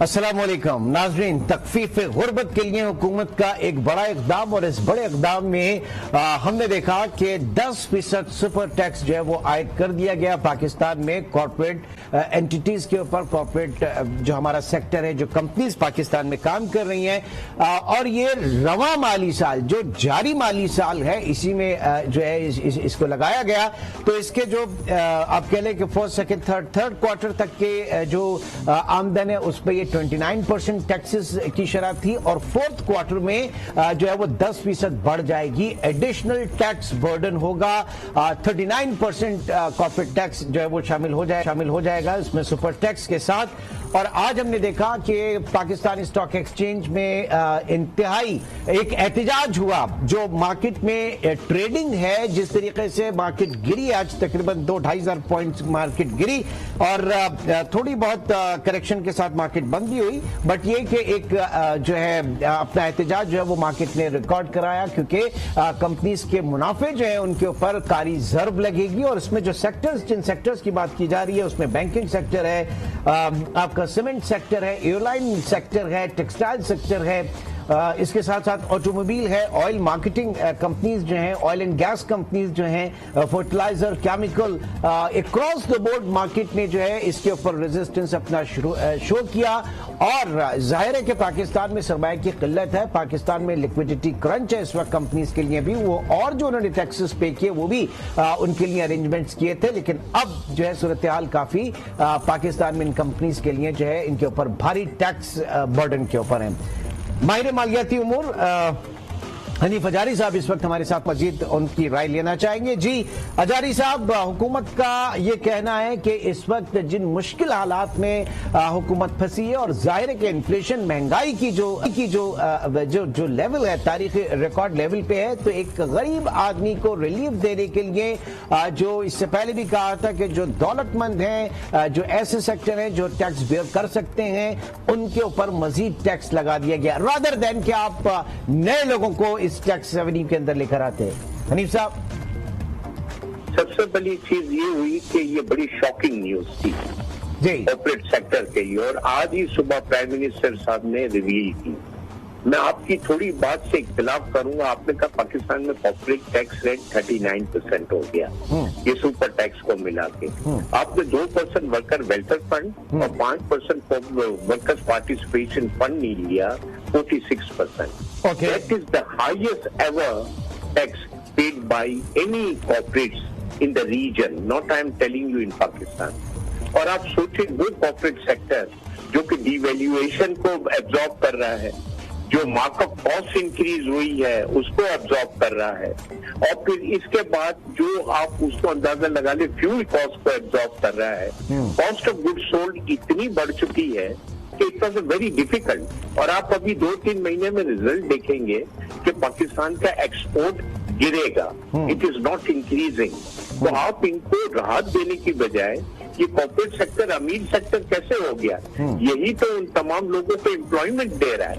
अस्सलामुअलैकुम नाज़रीन, तख़फ़ीफ़ गुर्बत के लिए हुकूमत का एक बड़ा इक़दाम, और इस बड़े इक़दाम में हमने देखा कि 10% सुपर टैक्स जो है वो आयद कर दिया गया पाकिस्तान में कॉर्पोरेट एंटिटीज़ के ऊपर। कॉर्पोरेट जो हमारा सेक्टर है, जो कंपनीज पाकिस्तान में काम कर रही हैं, और ये रवा माली साल जो जारी माली साल है इसी में जो है इसको लगाया गया। तो इसके जो आप कह लें कि फर्स्ट सेकेंड थर्ड क्वार्टर तक के जो आमदन है उस पर ये 29% टैक्सेस की शरह थी, और फोर्थ क्वार्टर में जो है वो 10% बढ़ जाएगी। एडिशनल टैक्स बर्डन होगा, 39% कॉर्पोरेट टैक्स जो है वो शामिल हो जाएगा इसमें सुपर टैक्स के साथ। और आज हमने देखा कि पाकिस्तान स्टॉक एक्सचेंज में इंतहाई एक एहतजाज हुआ। जो मार्केट में ट्रेडिंग है, जिस तरीके से मार्केट गिरी, आज तकरीबन 2-2.5 पॉइंट्स मार्केट गिरी, और थोड़ी बहुत करेक्शन के साथ मार्केट बंद भी हुई, बट ये कि एक जो है अपना एहतजाज जो है वो मार्केट ने रिकॉर्ड कराया, क्योंकि कंपनीज के मुनाफे जो है उनके ऊपर कारी ज़र्ब लगेगी। और इसमें जो सेक्टर्स, जिन सेक्टर्स की बात की जा रही है उसमें बैंकिंग सेक्टर है, आपका सीमेंट सेक्टर है, एयरलाइन सेक्टर है, टेक्सटाइल सेक्टर है, इसके साथ साथ ऑटोमोबाइल है, ऑयल मार्केटिंग कंपनीज जो हैं, ऑयल एंड गैस कंपनीज जो हैं, fertiliser, chemical, across the board market ने जो है इसके ऊपर रेजिस्टेंस अपना शो किया। और जाहिर है कि पाकिस्तान में सरमाया की किल्लत है, पाकिस्तान में लिक्विडिटी क्रंच है इस वक्त कंपनीज के लिए भी, वो और जो उन्होंने टैक्सेस पे किए वो भी उनके लिए अरेंजमेंट्स किए थे। लेकिन अब जो है सूरत हाल काफी पाकिस्तान में इन कंपनीज के लिए जो है इनके ऊपर भारी टैक्स बर्डन के ऊपर है। माहिर मालियाती उमूर हनीफ अजारी साहब इस वक्त हमारे साथ मजीद उनकी राय लेना चाहेंगे। जी अजारी साहब, हुकूमत का ये कहना है कि इस वक्त जिन मुश्किल हालात में हुकूमत फंसी है, और जाहिर है कि इन्फ्लेशन, महंगाई की जो लेवल है तारीखी रिकॉर्ड लेवल पे है, तो एक गरीब आदमी को रिलीफ देने के लिए जो इससे पहले भी कहा था कि जो दौलतमंद हैं, जो ऐसे सेक्टर हैं जो टैक्स बेयर कर सकते हैं, उनके ऊपर मजीद टैक्स लगा दिया गया, रादर देन कि आप नए लोगों को इस टैक्स रेवेन्यू के अंदर लेकर आते हैं। हनीफ साहब, सबसे बड़ी चीज ये हुई कि ये बड़ी शॉकिंग न्यूज थी कॉर्पोरेट सेक्टर के लिए, और आज ही सुबह प्राइम मिनिस्टर साहब ने रिवील की। मैं आपकी थोड़ी बात से इख्तिलाफ करूंगा। आपने कहा पाकिस्तान में कॉर्पोरेट टैक्स रेट 39% हो गया, ये सुपर टैक्स को मिला के। आपने 2% वर्कर वेलफेयर फंड और 5% वर्कर्स पार्टिसिपेशन फंड नहीं लिया, 46%. Okay. That is the highest ever tax paid by any corporates in the region. Not I am telling you in Pakistan. और आप सोचिए वो कॉर्पोरेट सेक्टर जो कि डिवैल्यूएशन को एब्जॉर्ब कर रहा है, जो मार्कअप कॉस्ट इंक्रीज हुई है उसको एब्जॉर्ब कर रहा है, और फिर इसके बाद जो आप उसको अंदाजा लगा ले फ्यूल कॉस्ट को एब्जॉर्ब कर रहा है। कॉस्ट ऑफ गुड्स सोल्ड इतनी बढ़ चुकी है कि इट वॉज वेरी डिफिकल्ट। और आप अभी 2-3 महीने में रिजल्ट देखेंगे कि पाकिस्तान का एक्सपोर्ट गिरेगा, इट इज नॉट इंक्रीजिंग। तो आप इनको राहत देने की बजाय ये कॉर्पोरेट सेक्टर अमीर सेक्टर कैसे हो गया, यही तो उन तमाम लोगों को एम्प्लॉयमेंट दे रहा है,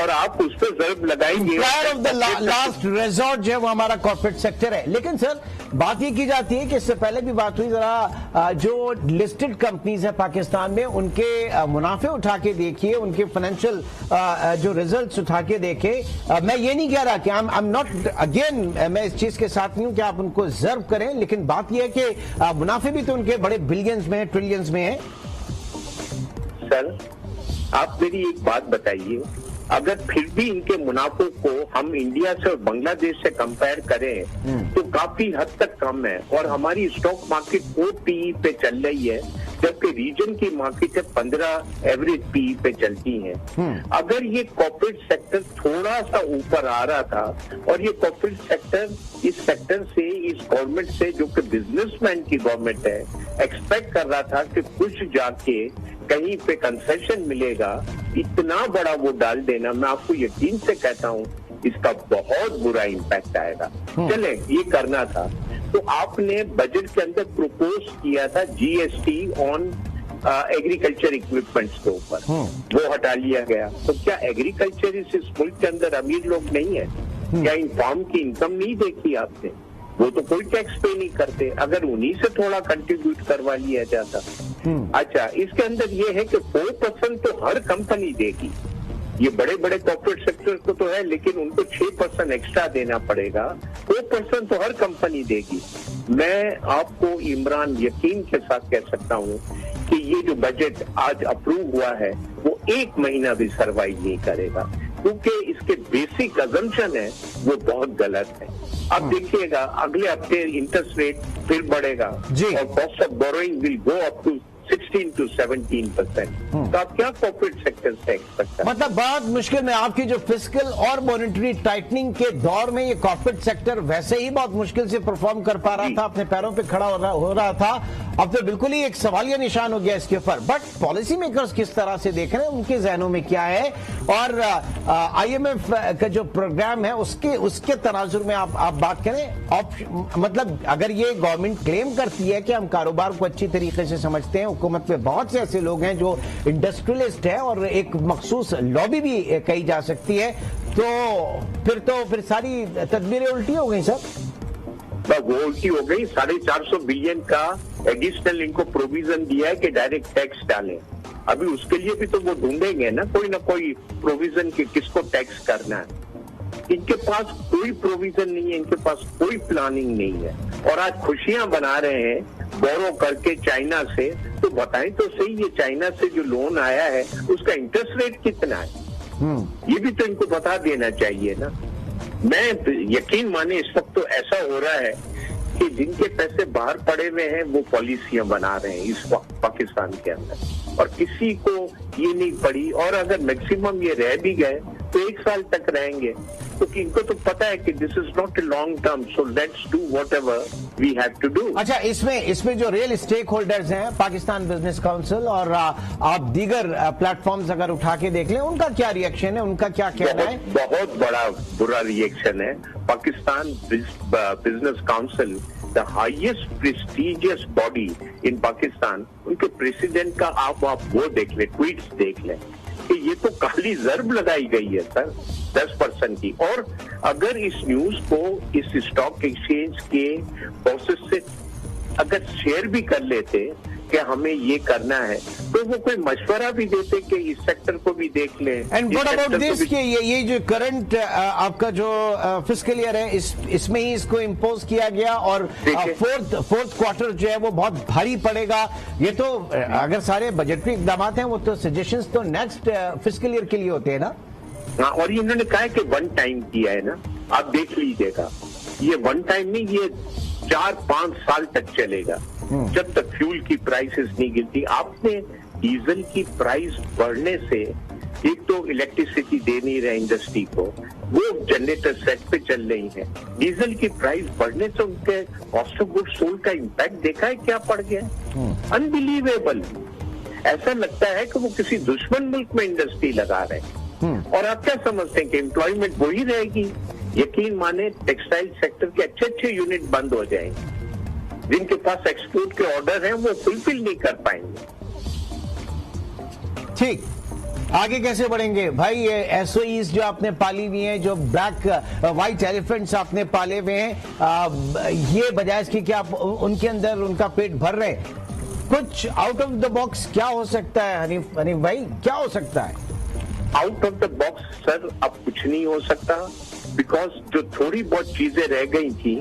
और आप उस पर ज़र्ब लगाएंगे। लास्ट रिजॉर्ट जो है वो हमारा कॉर्पोरेट सेक्टर है। लेकिन सर बात ये की जाती है कि इससे पहले भी बात हुई, जरा जो लिस्टेड कंपनीज है पाकिस्तान में उनके मुनाफे उठा के देखिए, उनके फाइनेंशियल जो रिजल्ट्स उठा के देखे। मैं ये नहीं कह रहा कि आई एम नॉट अगेन, मैं इस चीज के साथ नहीं हूं कि आप उनको जर्व करें, लेकिन बात यह है कि मुनाफे भी तो उनके बड़े बिलियंस में, ट्रिलियंस में है। सर आप मेरी एक बात बताइए, अगर फिर भी इनके मुनाफों को हम इंडिया से और बांग्लादेश से कंपेयर करें तो काफी हद तक कम है, और हमारी स्टॉक मार्केट 4 PE पे चल रही है, जबकि रीजन की मार्केट 15 एवरेज PE पे चलती हैं। अगर ये कॉर्पोरेट सेक्टर थोड़ा सा ऊपर आ रहा था, और ये कॉर्पोरेट सेक्टर इस सेक्टर से, इस गवर्नमेंट से जो कि बिजनेसमैन की गवर्नमेंट है, एक्सपेक्ट कर रहा था कि कुछ जाके कहीं पे कंसेशन मिलेगा, इतना बड़ा वो डाल देना, मैं आपको यकीन से कहता हूँ इसका बहुत बुरा इम्पैक्ट आएगा। चले ये करना था तो आपने बजट के अंदर प्रपोज किया था GST ऑन एग्रीकल्चर इक्विपमेंट्स के ऊपर, वो हटा लिया गया। तो क्या एग्रीकल्चर इस मुल्क के अंदर अमीर लोग नहीं है? क्या इन फार्म की इनकम नहीं देखी आपने? वो तो कोई टैक्स पे नहीं करते, अगर उन्हीं से थोड़ा कंट्रीब्यूट करवा लिया जाता। अच्छा, इसके अंदर ये है कि 4% तो हर कंपनी देगी। ये बड़े बड़े कॉर्पोरेट सेक्टर को तो है, लेकिन उनको 6% एक्स्ट्रा देना पड़ेगा। 4% तो हर कंपनी देगी। मैं आपको इमरान यकीन के साथ कह सकता हूँ कि ये जो बजट आज अप्रूव हुआ है वो 1 महीना भी सरवाइव नहीं करेगा, क्योंकि इसके बेसिक अजम्पशन है वो बहुत गलत है। अब देखिएगा अगले हफ्ते इंटरेस्ट रेट फिर बढ़ेगा और cost of borrowing will go up to 16 to 17%। तो आप क्या कॉर्पोरेट सेक्टर से एक्सपेक्ट करते हैं? मतलब बहुत मुश्किल में आपकी जो फिस्कल और मॉनेटरी टाइटनिंग के दौर में ये कॉर्पोरेट सेक्टर वैसे ही बहुत मुश्किल से परफॉर्म कर पा रहा था, अपने पैरों पे खड़ा हो रहा था। अब तो बिल्कुल ही एक सवालिया निशान हो गया इसके ऊपर। बट पॉलिसी मेकर्स किस तरह से देख रहे हैं, उनके जहनों में क्या है, और IMF का जो प्रोग्राम है उसके तनाजुर में आप बात करें। मतलब अगर ये गवर्नमेंट क्लेम करती है कि हम कारोबार को अच्छी तरीके से समझते हैं, हुकूमत में बहुत से ऐसे लोग हैं जो इंडस्ट्रियलिस्ट है और एक मखसूस लॉबी भी कही जा सकती है, तो फिर सारी तदबीरें उल्टी हो गई सर। वो उल्टी हो गई। 450 बिलियन का एडिशनल इनको प्रोविजन दिया है कि डायरेक्ट टैक्स डालें। अभी उसके लिए भी तो वो ढूंढेंगे ना कोई प्रोविजन कि किसको टैक्स करना है। इनके पास कोई प्रोविजन नहीं है, इनके पास कोई प्लानिंग नहीं है, और आज खुशियां बना रहे हैं बोरो करके चाइना से। तो बताएं तो सही, ये चाइना से जो लोन आया है उसका इंटरेस्ट रेट कितना है, ये भी तो इनको बता देना चाहिए ना। मैं यकीन माने इस वक्त तो ऐसा हो रहा है कि जिनके पैसे बाहर पड़े हुए हैं वो पॉलिसियां बना रहे हैं इस वक्त पाकिस्तान के अंदर, और किसी को ये नहीं पड़ी। और अगर मैक्सिमम ये रह भी गए तो 1 साल तक रहेंगे, क्योंकि इनको तो पता है कि this is not a long term, so let's do whatever we have to do. अच्छा, इसमें जो रियल स्टेक होल्डर्स हैं, पाकिस्तान बिजनेस काउंसिल और आप दीगर प्लेटफॉर्म्स अगर उठा के देख लें, उनका क्या रिएक्शन है, उनका क्या कहना है? बहुत बड़ा बुरा रिएक्शन है। Pakistan business council, the highest prestigious body in Pakistan, उनके प्रेसिडेंट का आप वो देख लें, ट्वीट्स देख लें कि ये तो काली जर्ब लगाई गई है सर 10% की। और अगर इस न्यूज को इस स्टॉक एक्सचेंज के प्रोसेस से अगर शेयर भी कर लेते कि हमें ये करना है, तो वो कोई मशवरा भी देते कि इस सेक्टर को भी देख लें। एंड व्हाट अबाउट दिस कि ये जो करंट आपका जो फिस्कल ईयर है, इसमें ही इसको इम्पोज किया गया, और फोर्थ क्वार्टर जो है वो बहुत भारी पड़ेगा। ये तो अगर सारे बजटरी इकदाम हैं वो तो सजेशंस तो नेक्स्ट फिस्कल ईयर के लिए होते हैं ना। हाँ, और इन्होंने कहा है कि 1 टाइम किया है ना, आप देख लीजिएगा, ये 1 टाइम नहीं, ये 4-5 साल तक चलेगा जब तक फ्यूल की प्राइसेस नहीं गिरती। आपने डीजल की प्राइस बढ़ने से, एक तो इलेक्ट्रिसिटी दे नहीं रहे इंडस्ट्री को, वो जनरेटर सेट पे चल रही है, डीजल की प्राइस बढ़ने से उनके कॉस्ट ऑफ गुड्स सोल्ड का इम्पैक्ट देखा है क्या पड़ गया, अनबिलीवेबल। ऐसा लगता है कि वो किसी दुश्मन मुल्क में इंडस्ट्री लगा रहे हैं। और आप क्या समझते हैं कि एम्प्लॉयमेंट वही रहेगी? यकीन माने टेक्सटाइल सेक्टर के अच्छे यूनिट बंद हो जाएंगे, जिनके पास एक्सपोर्ट के ऑर्डर हैं वो फुलफिल नहीं कर पाएंगे। ठीक, आगे कैसे बढ़ेंगे भाई? ये SOEs जो आपने पाली हुई हैं, जो ब्लैक व्हाइट एलिफेंट्स आपने पाले हुए हैं, ये बजाय इसके कि आप उनके अंदर उनका पेट भर रहे, कुछ आउट ऑफ द बॉक्स क्या हो सकता है हनीफ भाई, क्या हो सकता है? Out of the box sir अब कुछ नहीं हो सकता, बिकॉज जो थोड़ी बहुत चीजें रह गई थी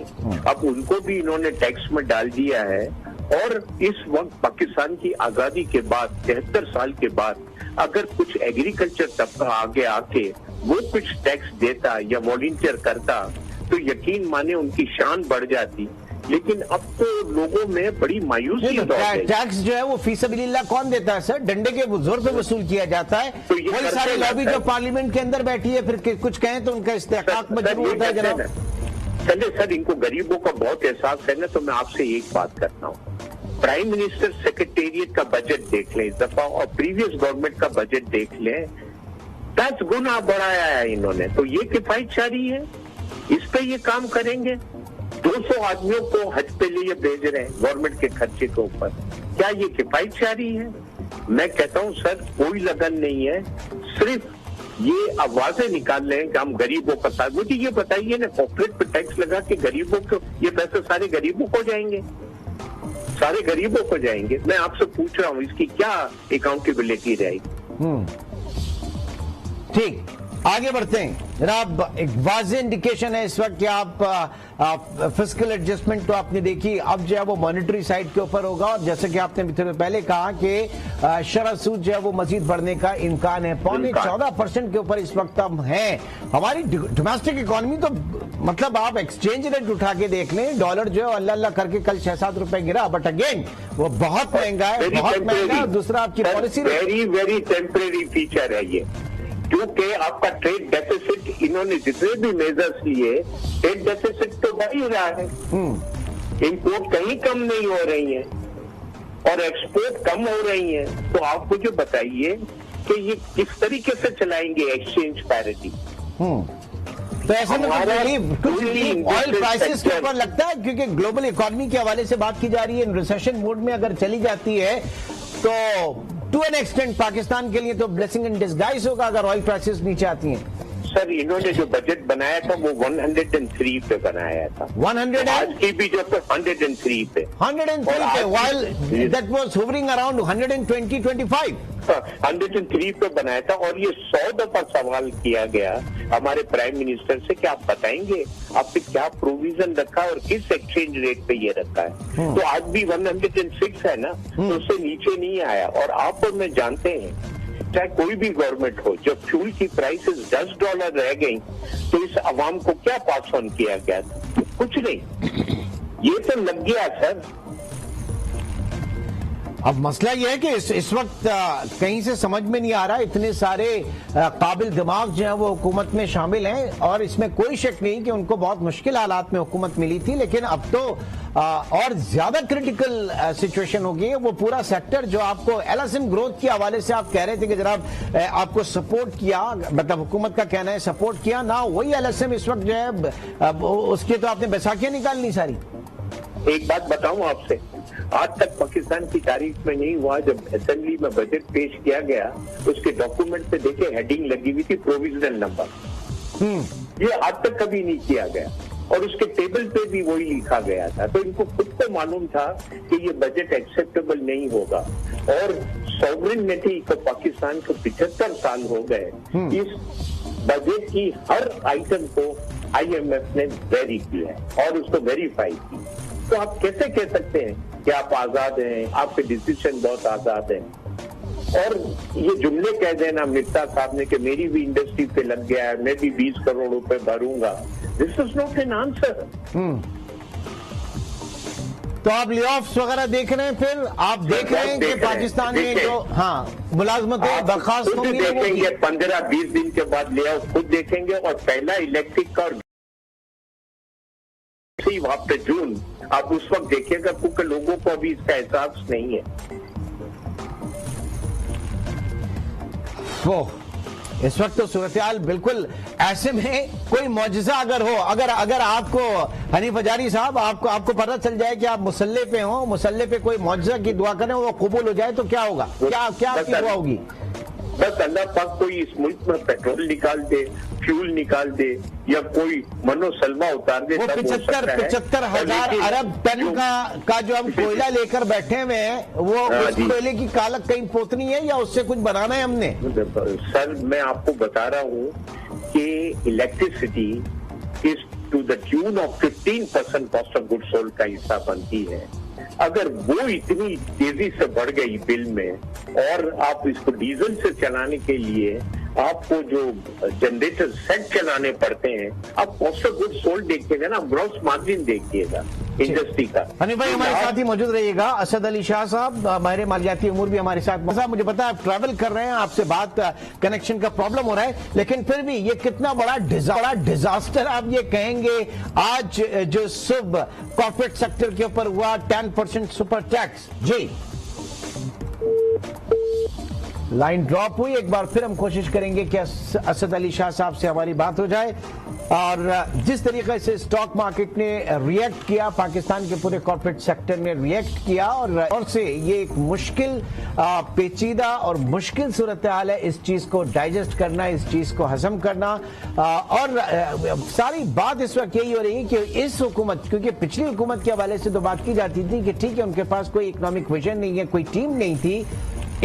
अब उनको भी इन्होंने टैक्स में डाल दिया है। और इस वक्त पाकिस्तान की आजादी के बाद 73 साल के बाद अगर कुछ एग्रीकल्चर तबका आगे आके वो कुछ टैक्स देता या वॉलंटियर करता तो यकीन माने उनकी शान बढ़ जाती। लेकिन अब तो लोगों में बड़ी मायूसी हो गई। टैक्स जो है वो फीसबिलिल्लाह कौन देता है सर? डंडे के जोर पे वसूल किया जाता है। तो वही सारे लॉबी जो पार्लियामेंट के अंदर बैठी है, फिर कुछ कहें तो उनका इस्तेहकाक मजबूर होता है जनाब। चले सर, इनको गरीबों का बहुत एहसास है ना, तो मैं आपसे एक बात करता हूँ, प्राइम मिनिस्टर सेक्रेटेरिएट का बजट देख लें इस दफा और प्रीवियस गवर्नमेंट का बजट देख लें, 10 गुना बढ़ाया है इन्होंने। तो ये किफायतशारी है? इस पे ये काम करेंगे? 200 आदमियों को हज पे लिए भेज रहे हैं गवर्नमेंट के खर्चे के ऊपर, क्या ये किफायतशारी है? मैं कहता हूं सर कोई लगन नहीं है, सिर्फ ये आवाजें निकाल रहे हैं कि हम गरीबों का साथ। मुझे ये बताइए ना, कॉर्पोरेट पे टैक्स लगा के गरीबों को, ये पैसे सारे गरीबों को जाएंगे, सारे गरीबों को जाएंगे। मैं आपसे पूछ रहा हूँ इसकी क्या अकाउंटेबिलिटी रहेगी? ठीक, आगे बढ़ते हैं जनाब। एक वाज़ेह इंडिकेशन है इस वक्त कि आप फिस्कल एडजस्टमेंट तो आपने देखी, अब जो है वो मॉनेटरी साइड के ऊपर होगा, और जैसे कि आपने थोड़ी पहले कहा कि शरह सूद जो है वो मजीद बढ़ने का इम्कान है। 14% के ऊपर इस वक्त हम हैं। हमारी डोमेस्टिक इकोनॉमी तो मतलब आप एक्सचेंज रेट उठा के देख लें, डॉलर जो है अल्लाह अल्लाह करके कल 6-7 रुपए गिरा, बट अगेन वो बहुत महंगा है, बहुत महंगा है। दूसरा आपकी पॉलिसी वेरी टेम्परेरी फीचर है ये, क्योंकि आपका ट्रेड डेफिसिट, इन्होंने जितने भी मेजर्स लिए, ट्रेड डेफिसिट तो बढ़ ही रहा है, इंपोर्ट कहीं कम नहीं हो रही है और एक्सपोर्ट कम हो रही है। तो आप मुझे बताइए कि ये किस तरीके से चलाएंगे एक्सचेंज पैरिटी? तो ऐसे में कुछ रिलीफ ऑयल प्राइसेस के ऊपर लगता है, क्योंकि ग्लोबल इकोनॉमी के हवाले से बात की जा रही है, रिसेशन मोड में अगर चली जाती है तो टू एन एक्सटेंट पाकिस्तान के लिए तो ब्लेसिंग इन डिस्गाइज होगा अगर ऑयल प्राइसेस नीचे आती हैं। सर, इन्होंने जो बजट बनाया था वो 103 पे बनाया था। 100 आज की भी जो 103 पे 103 पे, while that was hovering around 120-125 103 पे बनाया था। और ये 100 दफा सवाल किया गया हमारे प्राइम मिनिस्टर से कि आप बताएंगे आपने क्या प्रोविजन रखा और किस एक्सचेंज रेट पे ये रखा है। तो आज भी 106 है ना, तो उससे नीचे नहीं आया। और आप और मैं जानते हैं, चाहे कोई भी गवर्नमेंट हो, जब फ्यूल की प्राइसेस $10 रह गई तो इस अवाम को क्या पास ऑन किया गया था? कुछ नहीं, ये तो लग गया सर। अब मसला यह है कि इस वक्त कहीं से समझ में नहीं आ रहा, इतने सारे काबिल दिमाग जो है वो हुकूमत में शामिल हैं, और इसमें कोई शक नहीं कि उनको बहुत मुश्किल हालात में हुकूमत मिली थी, लेकिन अब तो और ज्यादा क्रिटिकल सिचुएशन हो गई है। वो पूरा सेक्टर जो आपको LSM ग्रोथ के हवाले से आप कह रहे थे कि जनाब आपको सपोर्ट किया, मतलब हुकूमत का कहना है सपोर्ट किया ना, वही LSM इस वक्त जो है उसकी तो आपने बैसाखियां निकालनी सारी। एक बात बताऊं आपसे, आज तक पाकिस्तान की तारीख में नहीं हुआ जब असेंबली में बजट पेश किया गया, उसके डॉक्यूमेंट पे देखे हेडिंग लगी हुई थी प्रोविजनल नंबर। ये आज तक कभी नहीं किया गया, और उसके टेबल पे भी वही लिखा गया था। तो इनको खुद को मालूम था कि ये बजट एक्सेप्टेबल नहीं होगा। और सॉवरेनिटी को पाकिस्तान को 75 साल हो गए, इस बजट की हर आइटम को IMF ने वेरी किया है और उसको वेरीफाई की। तो आप कैसे कह सकते हैं कि आप आजाद हैं, आपके डिसीजन बहुत आजाद हैं? और ये जुमले कह देना मिर्जा साहब ने कि मेरी भी इंडस्ट्री पे लग गया है, मैं भी 20 करोड़ रुपए भरूंगा, this is not an answer. तो आप ले ऑफ्स वगैरह देख रहे हैं, फिर आप देख रहे हैं कि पाकिस्तान में जो मुलाजमतें बर्खास्त होंगी, देखेंगे 15-20 दिन के बाद ले ऑफ खुद देखेंगे। और पहला इलेक्ट्रिक का वहां पे जून आप उस वक्त देखिएगा, क्योंकि लोगों को अभी इसका एहसास नहीं है। वो इस वक्त तो सूरत हाल बिल्कुल ऐसे में कोई मौजज़ा अगर हो, अगर आपको हनीफ हजारी साहब आपको पता चल जाए कि आप मुसल्ले पे हो, मुसल्ले पे कोई मौजज़ा की दुआ करें, वो कबूल हो जाए, तो क्या होगा? क्या आपकी दुआ होगी? बस अल्लाह पाक कोई इस मुल्क में पेट्रोल निकाल दे, फ्यूल निकाल दे, या कोई मनो सलमा उतार दे। वो 75 हजार अरब टन का जो हम कोयला लेकर बैठे हुए हैं, वो उस कोयले की कालक कहीं पोतनी है या उससे कुछ बनाना है हमने? सर, मैं आपको बता रहा हूँ कि electricity is to the tune of 15% cost of goods sold का हिस्सा बनती है। अगर वो इतनी तेजी से बढ़ गई बिल में, और आप इसको डीजल से चलाने के लिए आपको जो जनरेटर सेट चलाने पड़ते हैं, आप कॉस्ट ऑफ गुड्स सोल्ड देखिएगा ना, ग्रॉस मार्जिन देखिएगा इंडस्ट्री का। हनीफ भाई हमारे साथ ही मौजूद रहिएगा। असद अली शाह साहब, माहिर मालियाती उमूर भी हमारे साथ। साहब, मुझे पता है आप ट्रैवल कर रहे हैं, आपसे बात कनेक्शन का प्रॉब्लम हो रहा है, लेकिन फिर भी ये कितना बड़ा डिजास्टर आप ये कहेंगे आज जो सुबह कॉर्पोरेट सेक्टर के ऊपर हुआ 10% सुपर टैक्स? जी, लाइन ड्रॉप हुई। एक बार फिर हम कोशिश करेंगे कि असद अली शाह साहब से हमारी बात हो जाए। और जिस तरीके से स्टॉक मार्केट ने रिएक्ट किया, पाकिस्तान के पूरे कॉर्पोरेट सेक्टर ने रिएक्ट किया और से ये एक मुश्किल पेचीदा और मुश्किल सूरत हाल है इस चीज को डाइजेस्ट करना, इस चीज को हजम करना। और सारी बात इस वक्त यही हो रही है कि इस हुकूमत, क्योंकि पिछली हुकूमत के हवाले से तो बात की जाती थी कि ठीक है उनके पास कोई इकोनॉमिक विजन नहीं है, कोई टीम नहीं थी,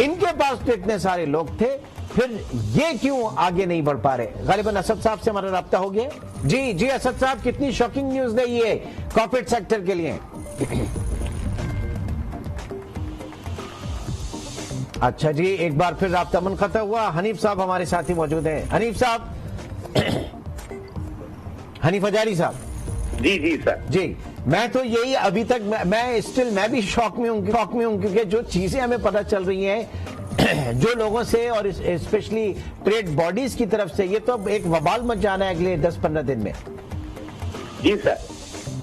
इनके पास तो इतने सारे लोग थे, फिर ये क्यों आगे नहीं बढ़ पा रहे। गालिबन असद साहब से हमारा राब्ता हो गया। जी असद साहब, कितनी शॉकिंग न्यूज है ये कॉर्पोरेट सेक्टर के लिए। अच्छा जी, एक बार फिर राब्ता मुनक़ता हुआ। हनीफ साहब हमारे साथ ही मौजूद हैं। हनीफ साहब, हनीफ हजारी साहब। जी सर। जी, मैं तो यही अभी तक मैं भी शॉक में हूं क्योंकि जो चीजें हमें पता चल रही हैं जो लोगों से और स्पेशली ट्रेड बॉडीज की तरफ से, ये तो एक वबाल मच जाना है अगले 10-15 दिन में। जी सर,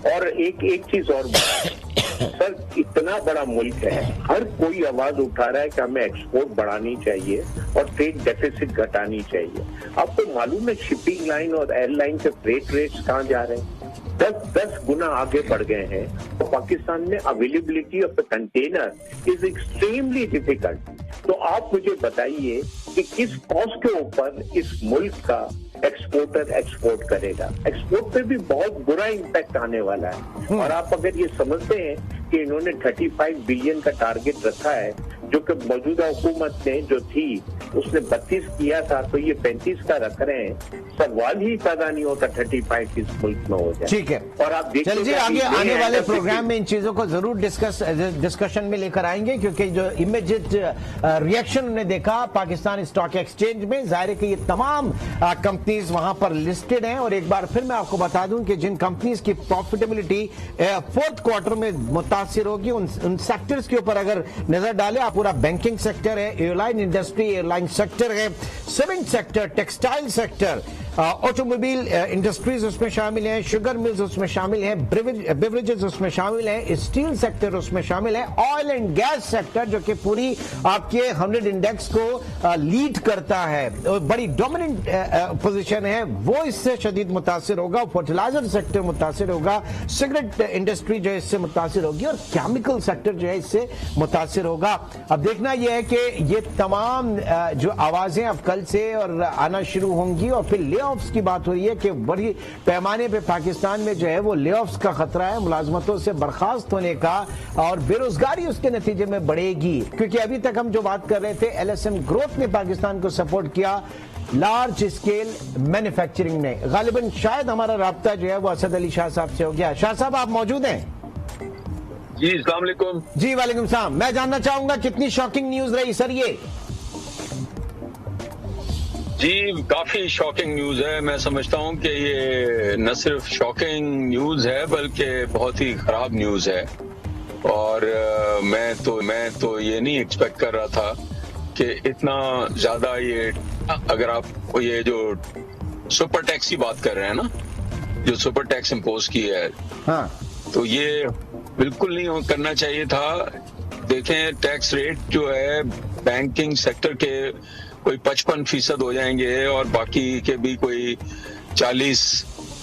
और एक चीज और सर, इतना बड़ा मुल्क है, हर कोई आवाज उठा रहा है कि हमें एक्सपोर्ट बढ़ानी चाहिए और ट्रेड डेफिसिट घटानी चाहिए। आपको मालूम है शिपिंग लाइन और एयरलाइन के फ्रेट रेट्स कहाँ जा रहे हैं? 10 गुना आगे बढ़ गए हैं। तो पाकिस्तान में availability of the container is extremely difficult. तो आप मुझे बताइए कि किस कॉस्ट के ऊपर इस मुल्क का एक्सपोर्टर एक्सपोर्ट करेगा? एक्सपोर्ट पे भी बहुत बुरा इम्पैक्ट आने वाला है। और आप अगर ये समझते हैं कि इन्होंने 35 बिलियन का टारगेट रखा है, जो कि मौजूदा हुकूमत ने जो थी उसने 32 किया था, तो ये 35 का रख रहे हैं। सवाल ही पैदा नहीं होता 35 इस मुल्क में हो जाए। ठीक है, और आप चलिए आगे आने वाले प्रोग्राम में इन चीजों को जरूर डिस्कशन में लेकर आएंगे, क्योंकि जो इमीडिएट रिएक्शन उन्हें देखा पाकिस्तान स्टॉक एक्सचेंज में, जाहिर है कि ये तमाम कंपनीज वहां पर लिस्टेड हैं। और एक बार फिर मैं आपको बता दूं कि जिन कंपनीज की प्रॉफिटेबिलिटी 4th क्वार्टर में मुतासिर होगी, उन सेक्टर्स के ऊपर अगर नजर डालें आप, पूरा बैंकिंग सेक्टर है, एयरलाइन इंडस्ट्री, एयरलाइन सेक्टर है, cement sector, textile sector, automobile industries उसमें शामिल हैं, शुगर मिल्स उसमें शामिल हैं, बेवरेजेस उसमें शामिल हैं, स्टील सेक्टर उसमें शामिल है, ऑयल एंड गैस सेक्टर जो कि पूरी आपके 100 इंडेक्स को लीड करता है, बड़ी डोमिनेंट पोजीशन है, वो इससे शदीद मुतासिर होगा। फर्टिलाइजर सेक्टर मुतासिर होगा, सिगरेट इंडस्ट्री जो है इससे मुतासिर होगी, और केमिकल सेक्टर जो है इससे मुतासिर होगा। अब देखना यह है कि ये तमाम जो आवाजें अब कल से और आना शुरू होंगी, और फिर लेऑफ्स की बात हो रही है कि बड़ी पैमाने पे पाकिस्तान में जो है वो लेऑफ्स का खतरा है, मुलाजमतों से बर्खास्त होने का, और बेरोजगारी उसके नतीजे में बढ़ेगी। क्योंकि अभी तक हम जो बात कर रहे थे, LSM ग्रोथ ने पाकिस्तान को सपोर्ट किया, लार्ज स्केल मैन्युफैक्चरिंग ने। गालिबन शायद हमारा राब्ता जो है वो असद अली शाह साहब से हो गया। शाह साहब, आप मौजूद हैं? जी, अस्सलाम वालेकुम। जी वालेकुम सलाम। मैं जानना चाहूंगा कितनी शॉकिंग न्यूज रही सर ये? जी, काफी शॉकिंग न्यूज है। मैं समझता हूं कि ये न सिर्फ शॉकिंग न्यूज है बल्कि बहुत ही खराब न्यूज है। और मैं तो ये नहीं एक्सपेक्ट कर रहा था कि इतना ज्यादा ये, अगर आप ये जो सुपर टैक्स की बात कर रहे हैं ना, जो सुपर टैक्स इम्पोज की है, हाँ, तो ये बिल्कुल नहीं करना चाहिए था। देखें, टैक्स रेट जो है बैंकिंग सेक्टर के कोई 55% हो जाएंगे, और बाकी के भी कोई 40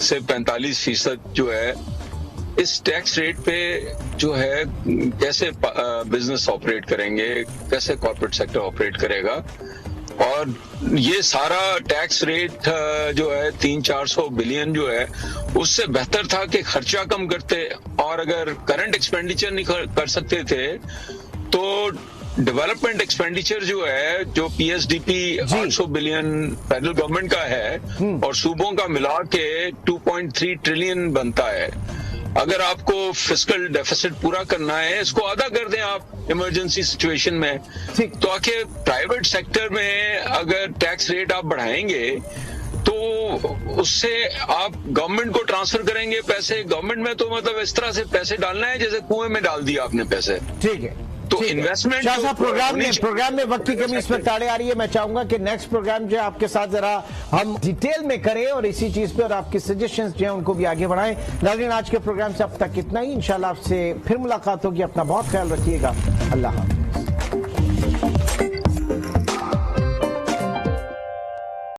से 45% जो है, इस टैक्स रेट पे जो है कैसे बिजनेस ऑपरेट करेंगे, कैसे कॉर्पोरेट सेक्टर ऑपरेट करेगा। और ये सारा टैक्स रेट जो है 300-400 बिलियन जो है, उससे बेहतर था कि खर्चा कम करते, और अगर करंट एक्सपेंडिचर नहीं कर सकते थे तो डेवलपमेंट एक्सपेंडिचर जो है, जो PSDP 800 बिलियन फेडरल गवर्नमेंट का है और सूबों का मिला के 2.3 ट्रिलियन बनता है। अगर आपको फिस्कल डेफिसिट पूरा करना है, इसको आधा कर दें आप इमरजेंसी सिचुएशन में। तो आके प्राइवेट सेक्टर में अगर टैक्स रेट आप बढ़ाएंगे तो उससे आप गवर्नमेंट को ट्रांसफर करेंगे पैसे। गवर्नमेंट में तो मतलब इस तरह से पैसे डालना है जैसे कुएं में डाल दिया आपने पैसे। ठीक है, तो इन्वेस्टमेंट प्रोग्राम में वक्त की कमी इसमें ताड़े आ रही है। मैं चाहूंगा कि नेक्स्ट प्रोग्राम जो है आपके साथ जरा हम डिटेल में करें और इसी चीज पे और आपकी सजेशंस जो है उनको भी आगे बढ़ाएं। नाज़रीन, आज के प्रोग्राम से अब तक इतना ही। इंशाल्लाह आपसे फिर मुलाकात होगी। अपना बहुत ख्याल रखिएगा। अल्लाह हाफ़िज़।